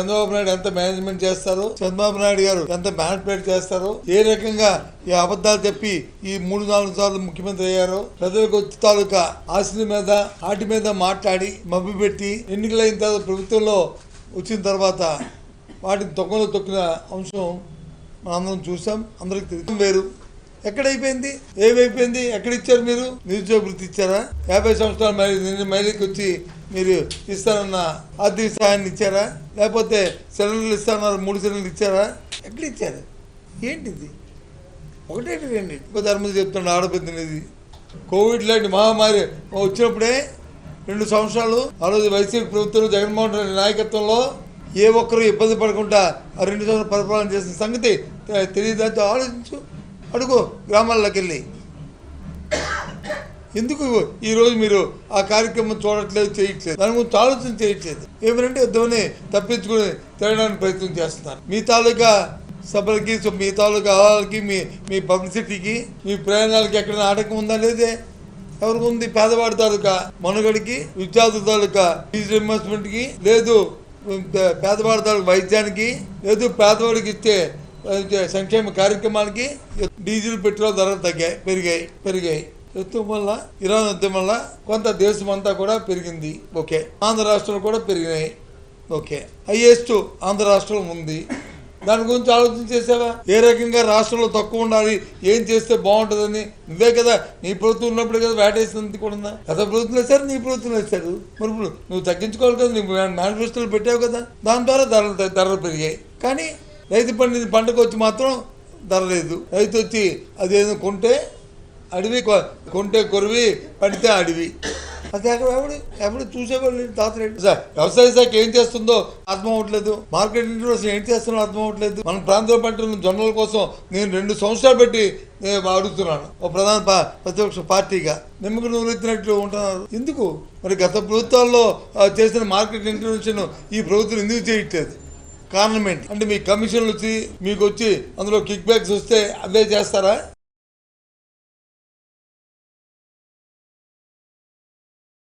చంద్రబాబు నాయుడు ఎంత మేనేజ్మెంట్ చేస్తారో, చంద్రబాబు నాయుడు గారు ఎంత మ్యానిపులేట్ చేస్తారో, ఏ రకంగా ఈ అబద్ధాలు చెప్పి ఈ 3-4 సార్లు ముఖ్యమంత్రి అయ్యారో, ప్రజలకు తాలూకా ఆశల మీద వాటి మీద మాట్లాడి మభ్య పెట్టి ఎన్నికలైన తర్వాత ప్రభుత్వంలో వచ్చిన తర్వాత వాటిని తొక్కలో తొక్కిన అంశం మనందరం చూసాం. అందరికి తెలియదు. వేరు ఎక్కడైపోయింది, ఏమైపోయింది, ఎక్కడిచ్చారు మీరు? నిరుద్యోగ వృత్తి ఇచ్చారా? 50 సంవత్సరాల మైలికి వచ్చి మీరు ఇస్తానన్న ఆర్థిక సహాయాన్ని ఇచ్చారా? లేకపోతే సిలిండర్లు ఇస్తానన్నారు, 3 సిలిండర్లు ఇచ్చారా? ఎక్కడ ఇచ్చారు? ఏంటిది? ఒకటేంటి రండి ధర్మది చెప్తున్నాడు ఆడపెద్దినది. కోవిడ్ లాంటి మహమ్మారి వచ్చినప్పుడే 2 సంవత్సరాలు ఆ రోజు వైసీపీ ప్రభుత్వం జగన్మోహన్ రెడ్డి నాయకత్వంలో ఏ ఒక్కరూ ఇబ్బంది పడకుండా ఆ 2 సంవత్సరాలు పరిపాలన చేసిన సంగతి తెలియదు. ఆలోచించు, అడుగు గ్రామాల్లోకి వెళ్ళి. ఎందుకు ఈరోజు మీరు ఆ కార్యక్రమం చూడట్లేదు, చేయట్లేదు? దాని గురించి ఆలోచన చేయట్లేదు. ఏమంటే యుద్ధంని తప్పించుకుని తిరగడానికి ప్రయత్నం చేస్తున్నారు. మీ తాలూకా సభలకి, మీ తాలూకా ఆహాలకి, మీ పబ్లిసిటీకి, మీ ప్రయాణాలకి ఎక్కడైనా ఆటంకం ఉందా? లేదే. ఎవరికి ఉంది? పేదవాడి తాలూకా మనుగడికి, విద్యార్థుల తాలూకా ఫీజు రియంబర్స్మెంట్కి లేదు, పేదవాడి తాలూకా వైద్యానికి లేదు, పేదవాడికి ఇచ్చే సంక్షేమ కార్యక్రమాలకి డీజిల్ పెట్రోల్ ధరలు పెరిగాయి. యుద్ధం వల్ల, ఇరాన్ యుద్ధం వల్ల కొంత దేశం అంతా కూడా పెరిగింది. ఓకే, ఆంధ్ర రాష్ట్రాలు కూడా పెరిగినాయి. ఓకే, హైయెస్ట్ ఆంధ్ర రాష్ట్రం ఉంది. దాని గురించి ఆలోచన చేసావా? ఏ రకంగా రాష్ట్రంలో తక్కువ ఉండాలి, ఏం చేస్తే బాగుంటుందని? నువ్వే కదా, నీ ప్రభుత్వం ఉన్నప్పుడు కదా వేటేసినందుకు కూడా ఉందా? గత ప్రభుత్వం వేశారు, నీ ప్రభుత్వం వేశారు. మరి ఇప్పుడు నువ్వు తగ్గించుకోవాలి కదా, నీ మేనిఫెస్టోలు పెట్టావు కదా. దాని ద్వారా ధరలు పెరిగాయి. కానీ రైతు పంటకు వచ్చి మాత్రం ధర లేదు. రైతు వచ్చి అదేదో కొంటే అడవి, కొంటే కొరివి, పడితే అడవి. అది ఎప్పుడు చూసేవాళ్ళు తాతరేడు. వ్యవసాయ శాఖ ఏం చేస్తుందో అర్థం అవ్వట్లేదు. మార్కెట్ అసలు ఏం చేస్తుందో అర్థం అవ్వట్లేదు. మన ప్రాంతీయ పంటల జొన్నల కోసం నేను 2 సంవత్సరాలు పెట్టి అడుగుతున్నాను. ఒక ప్రతిపక్ష పార్టీగా నిమ్మకు నువ్వు ఎత్తినట్లు ఉంటున్నారు. ఎందుకు మరి? గత ప్రభుత్వాల్లో చేసిన మార్కెట్ ఇంటర్వెన్షన్ ఈ ప్రభుత్వం ఎందుకు చేయట్లేదు? కారణం ఏంటి? అంటే మీ కమిషన్లు వచ్చి మీకు వచ్చి అందులో కిక్ బ్యాక్స్ వస్తే అవే చేస్తారా?